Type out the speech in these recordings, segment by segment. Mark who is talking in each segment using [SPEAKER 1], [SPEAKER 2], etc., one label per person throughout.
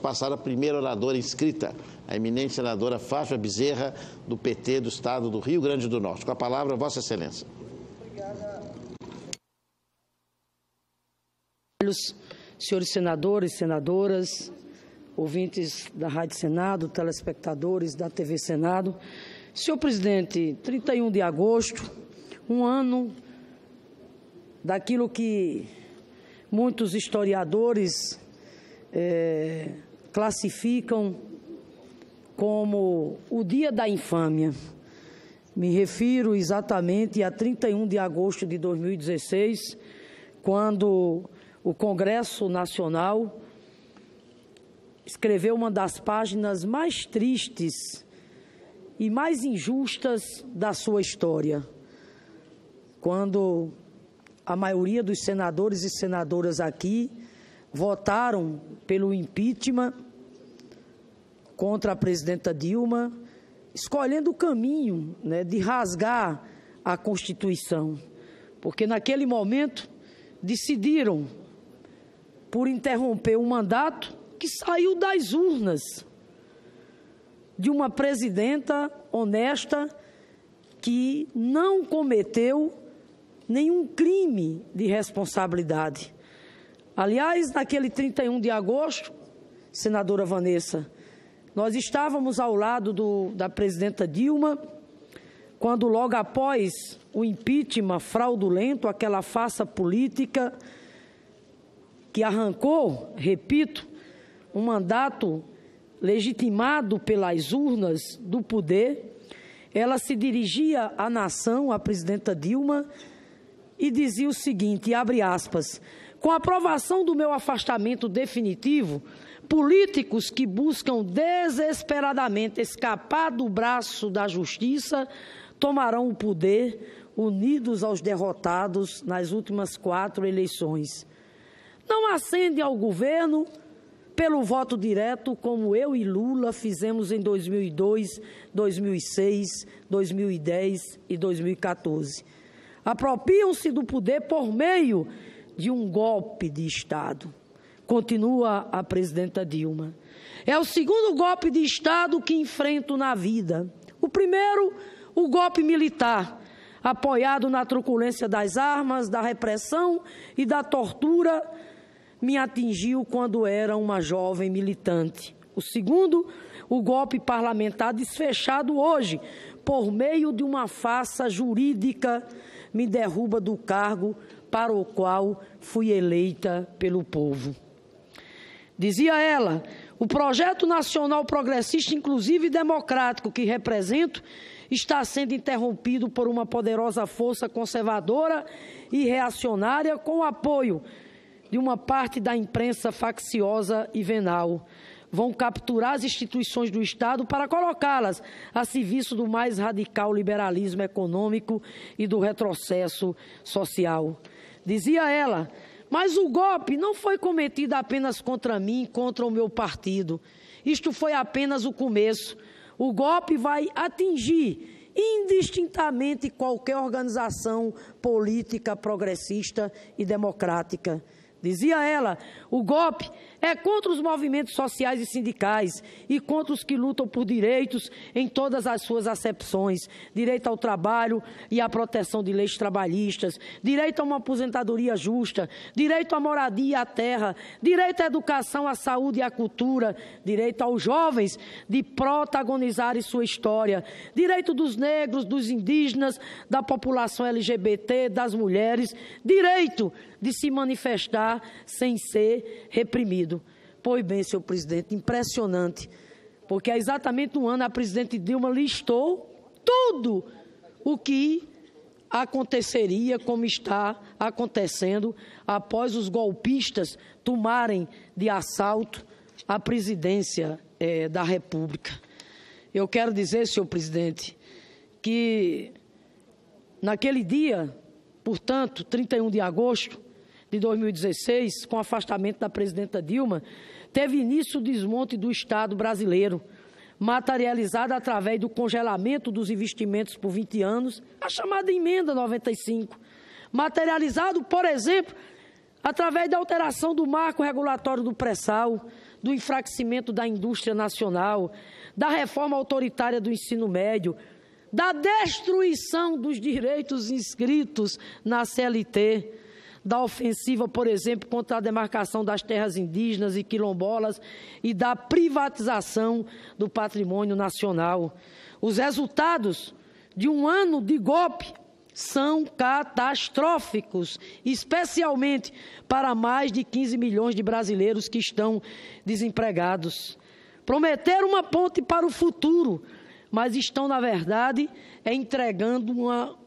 [SPEAKER 1] Passar a primeira oradora inscrita, a eminente senadora Fátima Bezerra, do PT do Estado do Rio Grande do Norte. Com a palavra, Vossa Excelência.
[SPEAKER 2] Obrigada. Senhores senadores, senadoras, ouvintes da Rádio Senado, telespectadores da TV Senado. Senhor presidente, 31 de agosto, um ano daquilo que muitos historiadores classificam como o dia da infâmia. Me refiro exatamente a 31 de agosto de 2016, quando o Congresso Nacional escreveu uma das páginas mais tristes e mais injustas da sua história, quando a maioria dos senadores e senadoras aqui votaram pelo impeachment contra a presidenta Dilma, escolhendo o caminho, de rasgar a Constituição, porque naquele momento decidiram por interromper um mandato que saiu das urnas de uma presidenta honesta que não cometeu nenhum crime de responsabilidade. Aliás, naquele 31 de agosto, senadora Vanessa, nós estávamos ao lado da presidenta Dilma, quando logo após o impeachment fraudulento, aquela farsa política que arrancou, repito, um mandato legitimado pelas urnas do poder, ela se dirigia à nação, a presidenta Dilma, e dizia o seguinte, abre aspas, com a aprovação do meu afastamento definitivo, políticos que buscam desesperadamente escapar do braço da justiça tomarão o poder unidos aos derrotados nas últimas 4 eleições. Não ascendem ao governo pelo voto direto, como eu e Lula fizemos em 2002, 2006, 2010 e 2014. Apropriam-se do poder por meio de um golpe de Estado. Continua a presidenta Dilma. É o segundo golpe de Estado que enfrento na vida. O primeiro, o golpe militar, apoiado na truculência das armas, da repressão e da tortura, me atingiu quando era uma jovem militante. O segundo, o golpe parlamentar desfechado hoje, por meio de uma farsa jurídica, me derruba do cargo para o qual fui eleita pelo povo. Dizia ela, o projeto nacional progressista, inclusive democrático, que represento, está sendo interrompido por uma poderosa força conservadora e reacionária com o apoio de uma parte da imprensa facciosa e venal. Vão capturar as instituições do Estado para colocá-las a serviço do mais radical liberalismo econômico e do retrocesso social. Dizia ela, mas o golpe não foi cometido apenas contra mim, contra o meu partido. Isto foi apenas o começo. O golpe vai atingir indistintamente qualquer organização política progressista e democrática. Dizia ela, o golpe é contra os movimentos sociais e sindicais e contra os que lutam por direitos em todas as suas acepções, direito ao trabalho e à proteção de leis trabalhistas, direito a uma aposentadoria justa, direito à moradia e à terra, direito à educação, à saúde e à cultura, direito aos jovens de protagonizarem sua história, direito dos negros, dos indígenas, da população LGBT, das mulheres, direito de se manifestar sem ser reprimido. Pois bem, senhor presidente, impressionante, porque há exatamente um ano a presidente Dilma listou tudo o que aconteceria, como está acontecendo, após os golpistas tomarem de assalto a presidência da República. Eu quero dizer, senhor presidente, que naquele dia, portanto, 31 de agosto, de 2016, com o afastamento da presidenta Dilma, teve início o desmonte do Estado brasileiro, materializado através do congelamento dos investimentos por 20 anos, a chamada Emenda 95, materializado, por exemplo, através da alteração do marco regulatório do pré-sal, do enfraquecimento da indústria nacional, da reforma autoritária do ensino médio, da destruição dos direitos inscritos na CLT, da ofensiva, por exemplo, contra a demarcação das terras indígenas e quilombolas e da privatização do patrimônio nacional. Os resultados de um ano de golpe são catastróficos, especialmente para mais de 15 milhões de brasileiros que estão desempregados. Prometeram uma ponte para o futuro, mas estão, na verdade, entregando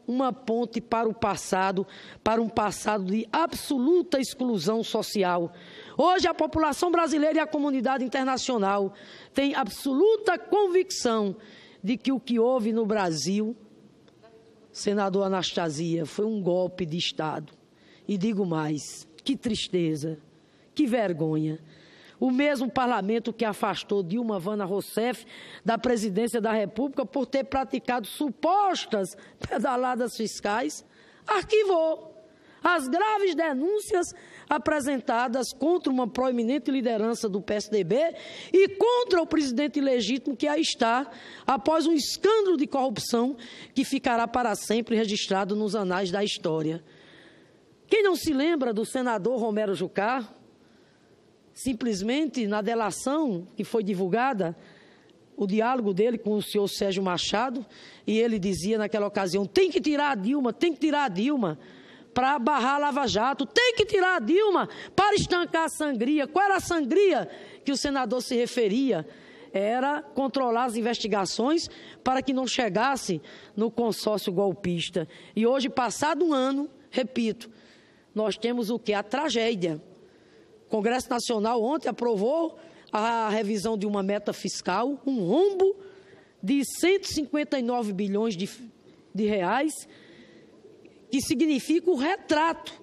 [SPEAKER 2] uma ponte para o passado, para um passado de absoluta exclusão social. Hoje, a população brasileira e a comunidade internacional têm absoluta convicção de que o que houve no Brasil, senador Anastasia, foi um golpe de Estado. E digo mais, que tristeza, que vergonha. O mesmo parlamento que afastou Dilma Vana Rousseff da presidência da República por ter praticado supostas pedaladas fiscais, arquivou as graves denúncias apresentadas contra uma proeminente liderança do PSDB e contra o presidente ilegítimo que aí está, após um escândalo de corrupção que ficará para sempre registrado nos anais da história. Quem não se lembra do senador Romero Jucá? Simplesmente, na delação que foi divulgada, o diálogo dele com o senhor Sérgio Machado, e ele dizia naquela ocasião, tem que tirar a Dilma para barrar a Lava Jato, tem que tirar a Dilma para estancar a sangria. Qual era a sangria que o senador se referia? Era controlar as investigações para que não chegasse no consórcio golpista. E hoje, passado um ano, repito, nós temos o quê? A tragédia. O Congresso Nacional ontem aprovou a revisão de uma meta fiscal, um rombo de 159 bilhões de reais, que significa o retrato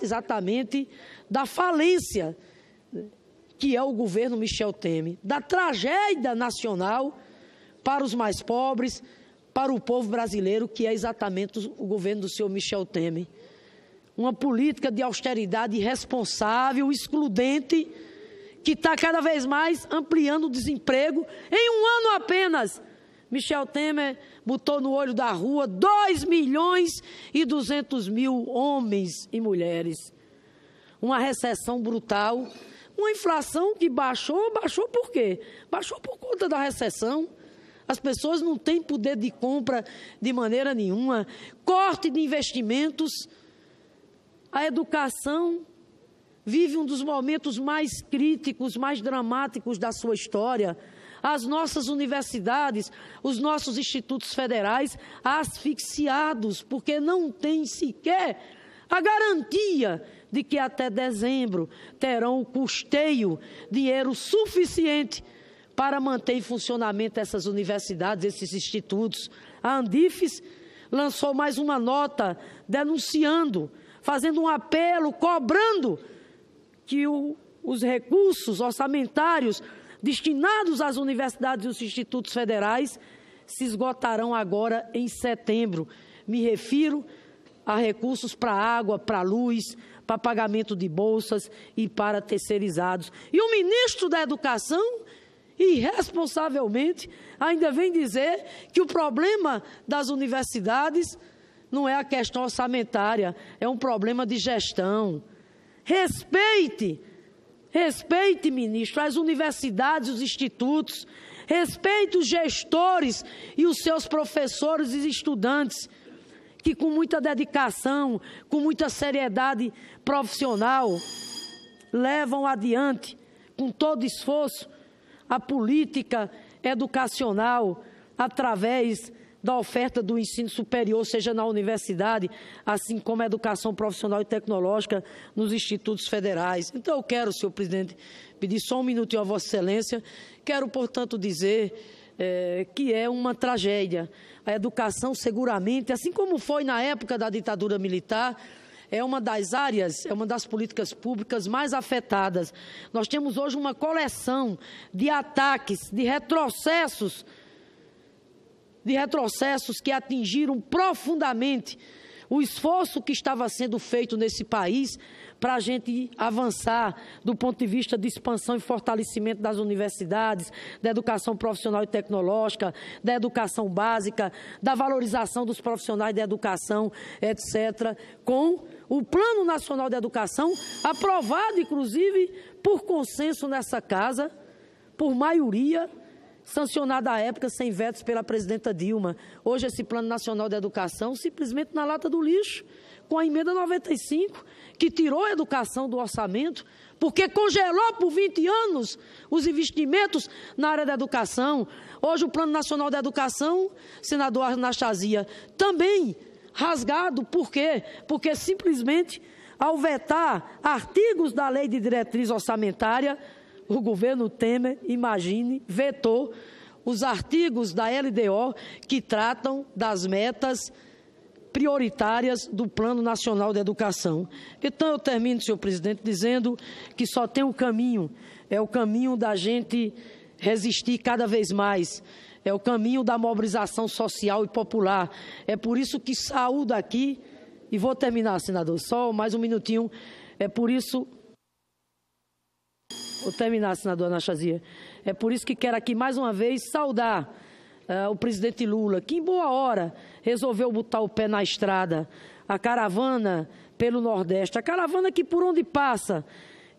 [SPEAKER 2] exatamente da falência que é o governo Michel Temer, da tragédia nacional para os mais pobres, para o povo brasileiro, que é exatamente o governo do senhor Michel Temer. Uma política de austeridade irresponsável, excludente, que está cada vez mais ampliando o desemprego. Em um ano apenas, Michel Temer botou no olho da rua 2.200.000 homens e mulheres. Uma recessão brutal, uma inflação que baixou por quê? Baixou por conta da recessão. As pessoas não têm poder de compra de maneira nenhuma. Corte de investimentos. A educação vive um dos momentos mais críticos, mais dramáticos da sua história. As nossas universidades, os nossos institutos federais asfixiados, porque não tem sequer a garantia de que até dezembro terão o custeio, dinheiro suficiente para manter em funcionamento essas universidades, esses institutos. A Andifes lançou mais uma nota denunciando, fazendo um apelo, cobrando que os recursos orçamentários destinados às universidades e os institutos federais se esgotarão agora em setembro. Me refiro a recursos para água, para luz, para pagamento de bolsas e para terceirizados. E o ministro da Educação, irresponsavelmente, ainda vem dizer que o problema das universidades não é a questão orçamentária, é um problema de gestão. Respeite, ministro, as universidades, os institutos, respeite os gestores e os seus professores e estudantes, que com muita dedicação, com muita seriedade profissional, levam adiante, com todo esforço, a política educacional através da oferta do ensino superior, seja na universidade, assim como a educação profissional e tecnológica nos institutos federais. Então, eu quero, senhor presidente, pedir só um minutinho a Vossa Excelência. Quero, portanto, dizer que é uma tragédia. A educação, seguramente, assim como foi na época da ditadura militar, é uma das áreas, é uma das políticas públicas mais afetadas. Nós temos hoje uma coleção de ataques, de retrocessos que atingiram profundamente o esforço que estava sendo feito nesse país para a gente avançar do ponto de vista de expansão e fortalecimento das universidades, da educação profissional e tecnológica, da educação básica, da valorização dos profissionais da educação, etc., com o Plano Nacional de Educação, aprovado, inclusive, por consenso nessa casa, por maioria, sancionado à época sem vetos pela presidenta Dilma. Hoje esse Plano Nacional de Educação simplesmente na lata do lixo, com a emenda 95, que tirou a educação do orçamento, porque congelou por 20 anos os investimentos na área da educação. Hoje o Plano Nacional de Educação, senador Anastasia, também rasgado. Por quê? Porque simplesmente, ao vetar artigos da Lei de Diretriz Orçamentária, o governo Temer, imagine, vetou os artigos da LDO que tratam das metas prioritárias do Plano Nacional de Educação. Então, eu termino, senhor presidente, dizendo que só tem um caminho, é o caminho da gente resistir cada vez mais, é o caminho da mobilização social e popular. É por isso que saúdo aqui, e vou terminar, senador, só mais um minutinho, é por isso... Vou terminar, senador Anastasia. É por isso que quero aqui mais uma vez saudar o presidente Lula, que em boa hora resolveu botar o pé na estrada, a caravana pelo Nordeste, a caravana que por onde passa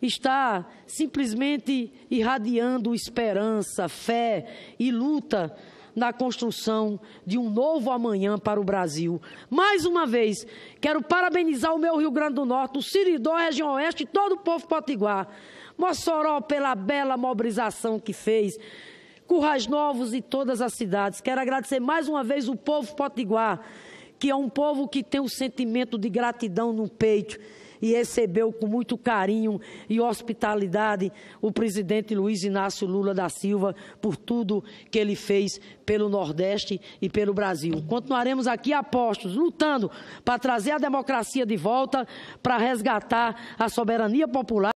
[SPEAKER 2] está simplesmente irradiando esperança, fé e luta na construção de um novo amanhã para o Brasil. Mais uma vez, quero parabenizar o meu Rio Grande do Norte, o Seridó, a região oeste e todo o povo potiguar. Mossoró pela bela mobilização que fez, Currais Novos e todas as cidades. Quero agradecer mais uma vez o povo potiguar, que é um povo que tem um sentimento de gratidão no peito e recebeu com muito carinho e hospitalidade o presidente Luiz Inácio Lula da Silva por tudo que ele fez pelo Nordeste e pelo Brasil. Continuaremos aqui apostos, lutando para trazer a democracia de volta, para resgatar a soberania popular.